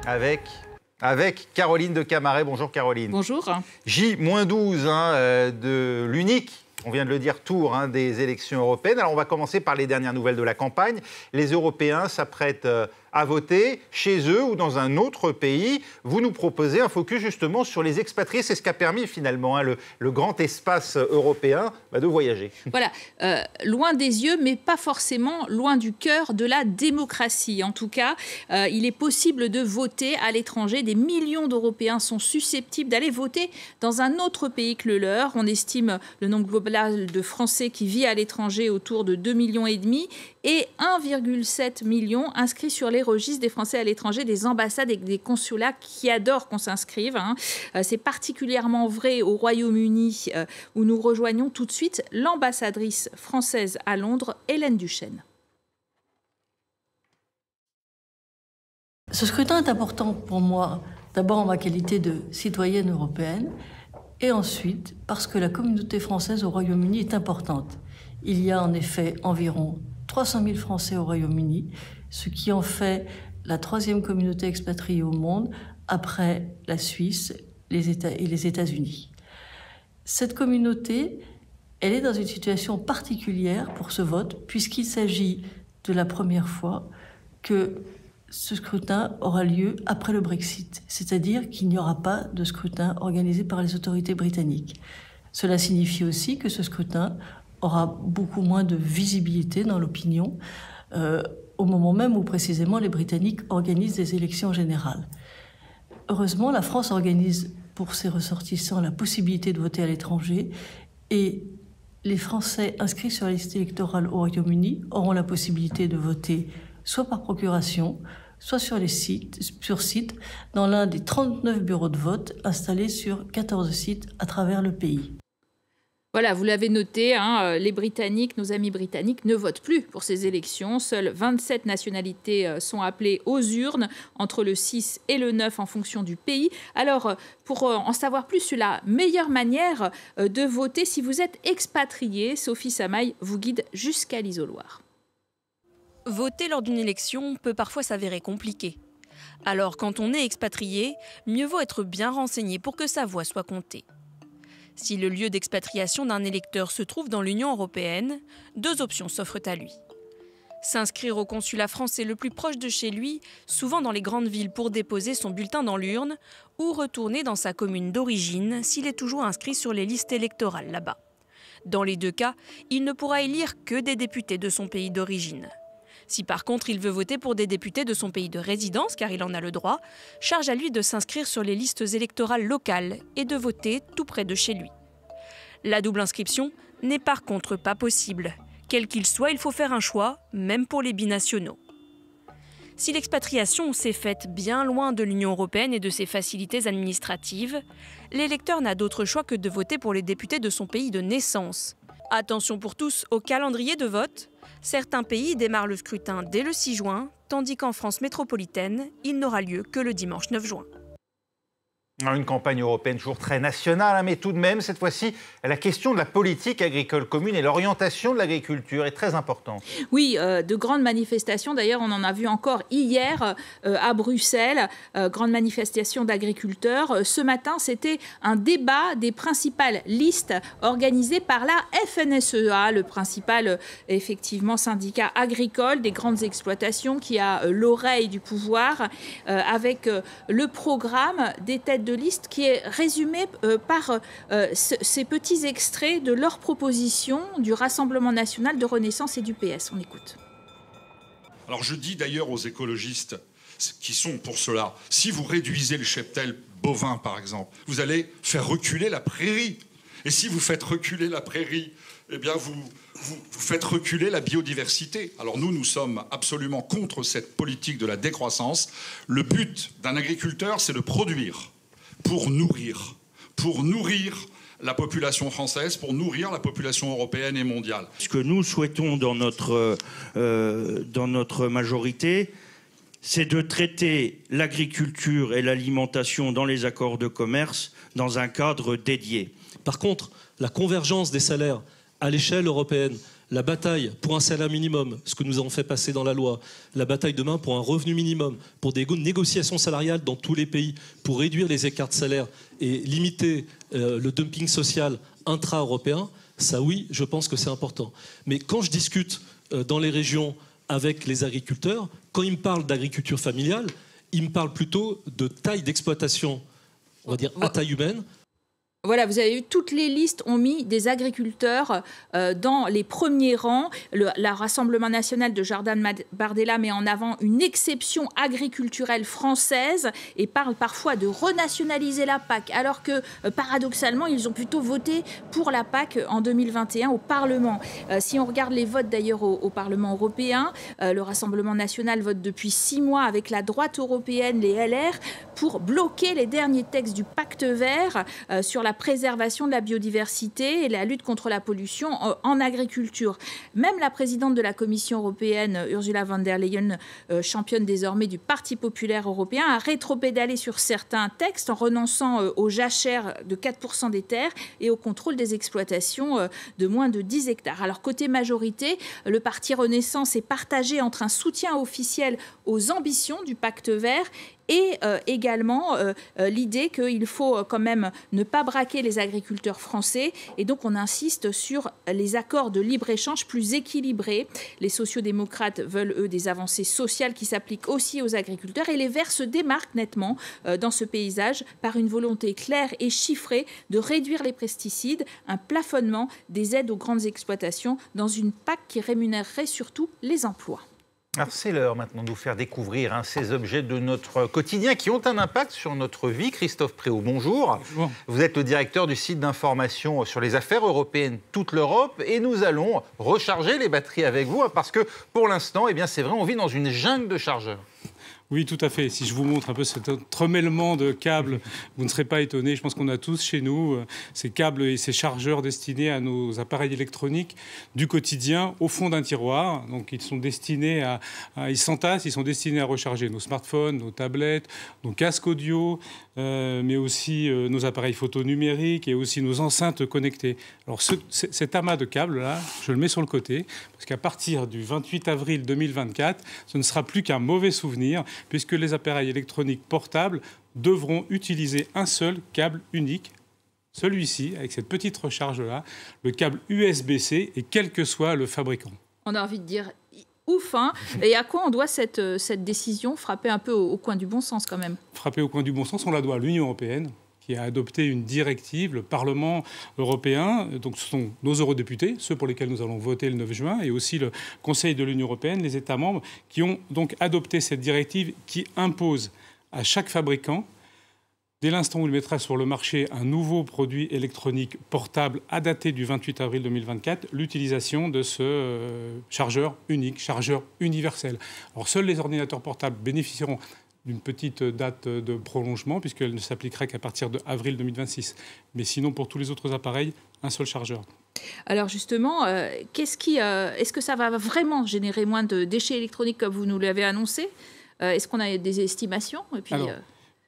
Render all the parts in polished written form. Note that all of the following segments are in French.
avec Caroline de Camaret. Bonjour Caroline. Bonjour. J-12 de l'unique, on vient de le dire, tour des élections européennes. Alors on va commencer par les dernières nouvelles de la campagne. Les Européens s'apprêtent à voter chez eux ou dans un autre pays. Vous nous proposez un focus justement sur les expatriés. C'est ce qui a permis finalement le grand espace européen de voyager. Voilà, loin des yeux, mais pas forcément loin du cœur de la démocratie. En tout cas, il est possible de voter à l'étranger. Des millions d'Européens sont susceptibles d'aller voter dans un autre pays que le leur. On estime le nombre global de Français qui vit à l'étranger autour de 2,5 millions et 1,7 million inscrits sur les registres des Français à l'étranger, des ambassades et des consulats qui adorent qu'on s'inscrive. C'est particulièrement vrai au Royaume-Uni où nous rejoignons tout de suite l'ambassadrice française à Londres, Hélène Duchesne. Ce scrutin est important pour moi, d'abord en ma qualité de citoyenne européenne, et ensuite parce que la communauté française au Royaume-Uni est importante. Il y a en effet environ 300 000 Français au Royaume-Uni, ce qui en fait la 3e communauté expatriée au monde après la Suisse et les États-Unis. Cette communauté, elle est dans une situation particulière pour ce vote, puisqu'il s'agit de la première fois que ce scrutin aura lieu après le Brexit, c'est-à-dire qu'il n'y aura pas de scrutin organisé par les autorités britanniques. Cela signifie aussi que ce scrutin aura beaucoup moins de visibilité dans l'opinion au moment même où précisément les Britanniques organisent des élections générales. Heureusement, la France organise pour ses ressortissants la possibilité de voter à l'étranger et les Français inscrits sur la liste électorale au Royaume-Uni auront la possibilité de voter soit par procuration, soit sur site, dans l'un des 39 bureaux de vote installés sur 14 sites à travers le pays. Voilà, vous l'avez noté, les Britanniques, nos amis britanniques, ne votent plus pour ces élections. Seules 27 nationalités sont appelées aux urnes entre le 6 et le 9 en fonction du pays. Alors, pour en savoir plus sur la meilleure manière de voter, si vous êtes expatrié, Sophie Samaï vous guide jusqu'à l'isoloir. Voter lors d'une élection peut parfois s'avérer compliqué. Alors, quand on est expatrié, mieux vaut être bien renseigné pour que sa voix soit comptée. Si le lieu d'expatriation d'un électeur se trouve dans l'Union européenne, 2 options s'offrent à lui. S'inscrire au consulat français le plus proche de chez lui, souvent dans les grandes villes pour déposer son bulletin dans l'urne, ou retourner dans sa commune d'origine s'il est toujours inscrit sur les listes électorales là-bas. Dans les 2 cas, il ne pourra élire que des députés de son pays d'origine. Si par contre il veut voter pour des députés de son pays de résidence, car il en a le droit, charge à lui de s'inscrire sur les listes électorales locales et de voter tout près de chez lui. La double inscription n'est par contre pas possible. Quel qu'il soit, il faut faire un choix, même pour les binationaux. Si l'expatriation s'est faite bien loin de l'Union européenne et de ses facilités administratives, l'électeur n'a d'autre choix que de voter pour les députés de son pays de naissance. Attention pour tous au calendrier de vote. Certains pays démarrent le scrutin dès le 6 juin, tandis qu'en France métropolitaine, il n'aura lieu que le dimanche 9 juin. Une campagne européenne toujours très nationale, mais tout de même, cette fois-ci, la question de la politique agricole commune et l'orientation de l'agriculture est très importante. Oui, de grandes manifestations. D'ailleurs, on en a vu encore hier à Bruxelles, grande manifestation d'agriculteurs. Ce matin, c'était un débat des principales listes organisées par la FNSEA, le principal, effectivement, syndicat agricole des grandes exploitations qui a l'oreille du pouvoir, avec le programme des têtes de liste qui est résumé par ces petits extraits de leurs propositions du Rassemblement national de Renaissance et du PS. On écoute. Alors je dis d'ailleurs aux écologistes qui sont pour cela, si vous réduisez le cheptel bovin par exemple, vous allez faire reculer la prairie. Et si vous faites reculer la prairie, eh bien vous faites reculer la biodiversité. Alors nous sommes absolument contre cette politique de la décroissance. Le but d'un agriculteur, c'est de produire pour nourrir la population française, pour nourrir la population européenne et mondiale. Ce que nous souhaitons dans notre majorité, c'est de traiter l'agriculture et l'alimentation dans les accords de commerce dans un cadre dédié. Par contre, la convergence des salaires à l'échelle européenne la bataille pour un salaire minimum, ce que nous avons fait passer dans la loi, la bataille demain pour un revenu minimum, pour des négociations salariales dans tous les pays, pour réduire les écarts de salaire et limiter le dumping social intra-européen, ça oui, je pense que c'est important. Mais quand je discute dans les régions avec les agriculteurs, quand ils me parlent d'agriculture familiale, ils me parlent plutôt de taille d'exploitation, on va dire à taille humaine. Voilà, vous avez vu, toutes les listes ont mis des agriculteurs dans les premiers rangs. Le Rassemblement national de Jordan Bardella met en avant une exception agriculturelle française et parle parfois de renationaliser la PAC, alors que paradoxalement, ils ont plutôt voté pour la PAC en 2021 au Parlement. Si on regarde les votes d'ailleurs au Parlement européen, le Rassemblement national vote depuis 6 mois avec la droite européenne, les LR, pour bloquer les derniers textes du pacte vert sur la préservation de la biodiversité et la lutte contre la pollution en agriculture. Même la présidente de la Commission européenne, Ursula von der Leyen, championne désormais du Parti populaire européen, a rétropédalé sur certains textes en renonçant aux jachères de 4% des terres et au contrôle des exploitations de moins de 10 hectares. Alors côté majorité, le Parti Renaissance est partagé entre un soutien officiel aux ambitions du pacte vert et également l'idée qu'il faut quand même ne pas braquer les agriculteurs français. Et donc, on insiste sur les accords de libre-échange plus équilibrés. Les sociodémocrates veulent, eux, des avancées sociales qui s'appliquent aussi aux agriculteurs. Et les Verts se démarquent nettement dans ce paysage par une volonté claire et chiffrée de réduire les pesticides, un plafonnement des aides aux grandes exploitations dans une PAC qui rémunérerait surtout les emplois. Alors c'est l'heure maintenant de vous faire découvrir ces objets de notre quotidien qui ont un impact sur notre vie. Christophe Préau, bonjour. Bonjour. Vous êtes le directeur du site d'information sur les affaires européennes Toute l'Europe et nous allons recharger les batteries avec vous parce que pour l'instant, eh bien, c'est vrai, on vit dans une jungle de chargeurs. Oui, tout à fait. Si je vous montre un peu cet entremêlement de câbles, vous ne serez pas étonnés. Je pense qu'on a tous chez nous ces câbles et ces chargeurs destinés à nos appareils électroniques du quotidien au fond d'un tiroir. Donc, ils sont destinés ils s'entassent, ils sont destinés à recharger nos smartphones, nos tablettes, nos casques audio, mais aussi nos appareils photo numériques et aussi nos enceintes connectées. Alors, cet amas de câbles-là, je le mets sur le côté parce qu'à partir du 28 avril 2024, ce ne sera plus qu'un mauvais souvenir, puisque les appareils électroniques portables devront utiliser un seul câble unique, celui-ci, avec cette petite recharge-là, le câble USB-C, et quel que soit le fabricant. On a envie de dire ouf, hein. Et à quoi on doit cette décision frapper un peu au coin du bon sens quand même? Frapper au coin du bon sens, on la doit à l'Union européenne, qui a adopté une directive, le Parlement européen, donc ce sont nos eurodéputés, ceux pour lesquels nous allons voter le 9 juin, et aussi le Conseil de l'Union européenne, les États membres, qui ont donc adopté cette directive qui impose à chaque fabricant, dès l'instant où il mettra sur le marché un nouveau produit électronique portable à dater du 28 avril 2024, l'utilisation de ce chargeur unique, chargeur universel. Alors seuls les ordinateurs portables bénéficieront d'une petite date de prolongement, puisqu'elle ne s'appliquerait qu'à partir de avril 2026. Mais sinon, pour tous les autres appareils, un seul chargeur. Alors justement, est-ce que ça va vraiment générer moins de déchets électroniques comme vous nous l'avez annoncé? Est-ce qu'on a des estimations? Et puis,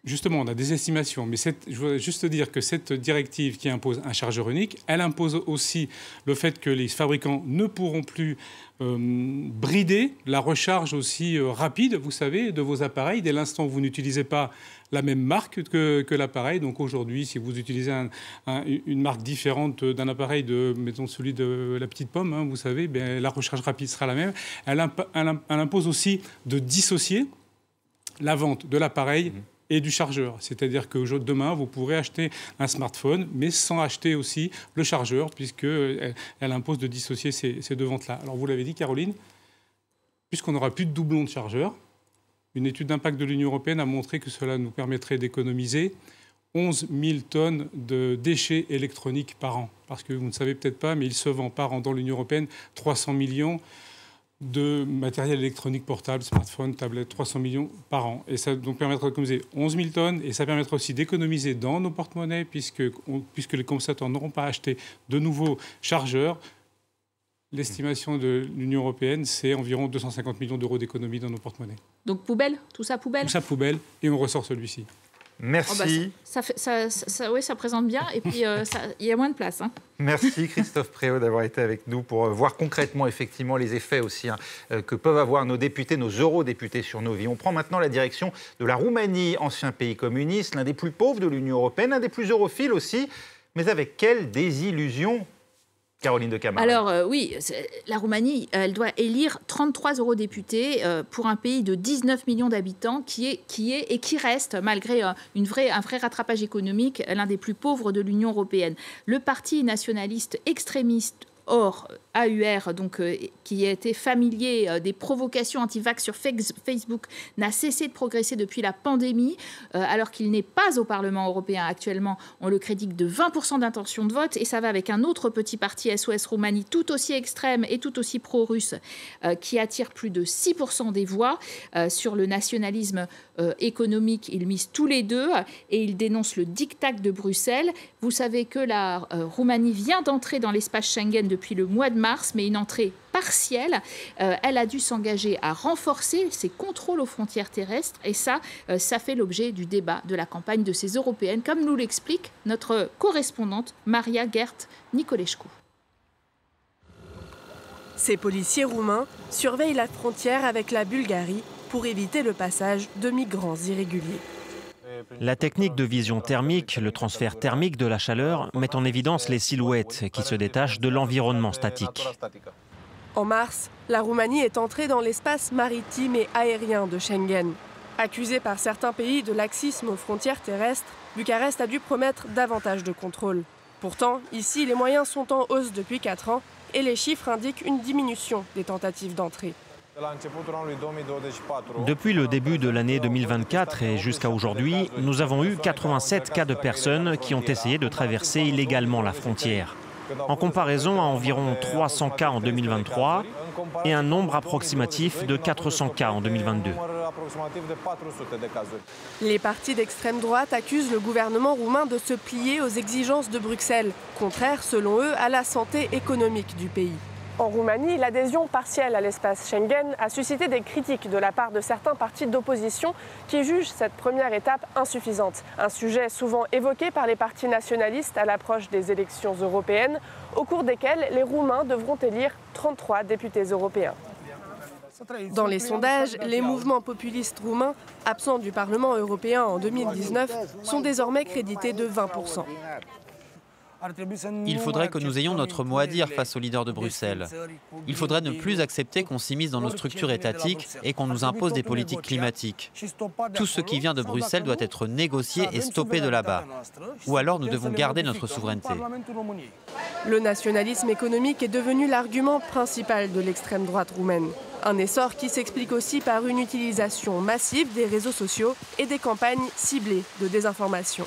Justement, on a des estimations, mais je veux juste dire que cette directive qui impose un chargeur unique, elle impose aussi le fait que les fabricants ne pourront plus brider la recharge aussi rapide, vous savez, de vos appareils dès l'instant où vous n'utilisez pas la même marque que l'appareil. Donc aujourd'hui, si vous utilisez une marque différente d'un appareil, mettons celui de la petite pomme, hein, vous savez, bien, la recharge rapide sera la même. Elle impose aussi de dissocier la vente de l'appareil et du chargeur. C'est-à-dire que demain, vous pourrez acheter un smartphone, mais sans acheter aussi le chargeur, puisqu'elle impose de dissocier ces deux ventes-là. Alors, vous l'avez dit, Caroline, puisqu'on n'aura plus de doublons de chargeurs, une étude d'impact de l'Union européenne a montré que cela nous permettrait d'économiser 11 000 tonnes de déchets électroniques par an. Parce que vous ne savez peut-être pas, mais il se vend par an dans l'Union européenne 300 millions de matériel électronique portable, smartphone, tablette, 300 millions par an. Et ça donc permettra d'économiser 11 000 tonnes et ça permettra aussi d'économiser dans nos porte-monnaies puisque les consommateurs n'auront pas acheté de nouveaux chargeurs. L'estimation de l'Union européenne, c'est environ 250 millions d'euros d'économie dans nos porte-monnaies. Donc poubelle? Tout ça poubelle? Tout ça poubelle et on ressort celui-ci. Merci. Ça présente bien et puis il y a moins de place. Hein. Merci Christophe Préau d'avoir été avec nous pour voir concrètement effectivement les effets aussi que peuvent avoir nos députés, nos eurodéputés sur nos vies. On prend maintenant la direction de la Roumanie, ancien pays communiste, l'un des plus pauvres de l'Union européenne, l'un des plus europhiles aussi, mais avec quelle désillusion, Caroline de Camargue. Alors oui, la Roumanie, elle doit élire 33 eurodéputés pour un pays de 19 millions d'habitants qui reste, malgré un vrai rattrapage économique, l'un des plus pauvres de l'Union européenne. Le parti nationaliste extrémiste AUR, donc, qui a été familier des provocations anti-vax sur Facebook, n'a cessé de progresser depuis la pandémie, alors qu'il n'est pas au Parlement européen actuellement. On le crédite de 20% d'intention de vote, et ça va avec un autre petit parti, SOS Roumanie, tout aussi extrême et tout aussi pro-russe, qui attire plus de 6% des voix. Sur le nationalisme économique, ils misent tous les deux, et ils dénoncent le diktat de Bruxelles. Vous savez que la Roumanie vient d'entrer dans l'espace Schengen depuis le mois de mars, mais une entrée partielle. Elle a dû s'engager à renforcer ses contrôles aux frontières terrestres, et ça fait l'objet du débat de la campagne de ces européennes, comme nous l'explique notre correspondante Maria Gert-Nicolescu. Ces policiers roumains surveillent la frontière avec la Bulgarie pour éviter le passage de migrants irréguliers. La technique de vision thermique, le transfert thermique de la chaleur, met en évidence les silhouettes qui se détachent de l'environnement statique. En mars, la Roumanie est entrée dans l'espace maritime et aérien de Schengen. Accusée par certains pays de laxisme aux frontières terrestres, Bucarest a dû promettre davantage de contrôle. Pourtant, ici, les moyens sont en hausse depuis 4 ans et les chiffres indiquent une diminution des tentatives d'entrée. Depuis le début de l'année 2024 et jusqu'à aujourd'hui, nous avons eu 87 cas de personnes qui ont essayé de traverser illégalement la frontière. En comparaison à environ 300 cas en 2023 et un nombre approximatif de 400 cas en 2022. Les partis d'extrême droite accusent le gouvernement roumain de se plier aux exigences de Bruxelles, contraires selon eux à la santé économique du pays. En Roumanie, l'adhésion partielle à l'espace Schengen a suscité des critiques de la part de certains partis d'opposition qui jugent cette première étape insuffisante. Un sujet souvent évoqué par les partis nationalistes à l'approche des élections européennes, au cours desquelles les Roumains devront élire 33 députés européens. Dans les sondages, les mouvements populistes roumains, absents du Parlement européen en 2019, sont désormais crédités de 20%. Il faudrait que nous ayons notre mot à dire face aux leaders de Bruxelles. Il faudrait ne plus accepter qu'on s'immisce dans nos structures étatiques et qu'on nous impose des politiques climatiques. Tout ce qui vient de Bruxelles doit être négocié et stoppé de là-bas. Ou alors nous devons garder notre souveraineté. Le nationalisme économique est devenu l'argument principal de l'extrême droite roumaine. Un essor qui s'explique aussi par une utilisation massive des réseaux sociaux et des campagnes ciblées de désinformation.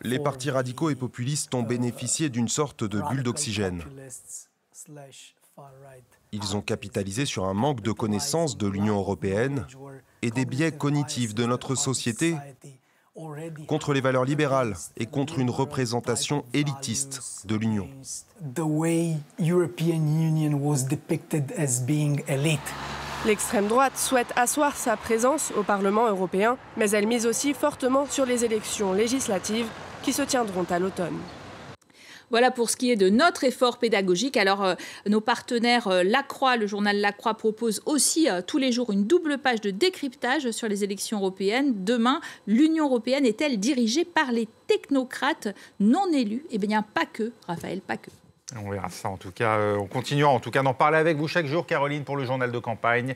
Les partis radicaux et populistes ont bénéficié d'une sorte de bulle d'oxygène. Ils ont capitalisé sur un manque de connaissance de l'Union européenne et des biais cognitifs de notre société contre les valeurs libérales et contre une représentation élitiste de l'Union. L'extrême droite souhaite asseoir sa présence au Parlement européen, mais elle mise aussi fortement sur les élections législatives qui se tiendront à l'automne. Voilà pour ce qui est de notre effort pédagogique. Alors, nos partenaires La Croix, le journal La Croix, propose aussi tous les jours une double page de décryptage sur les élections européennes. Demain, l'Union européenne est-elle dirigée par les technocrates non élus? Eh bien, pas que, Raphaël, pas que. On verra ça en tout cas. On continuera en tout cas d'en parler avec vous chaque jour, Caroline, pour le journal de campagne.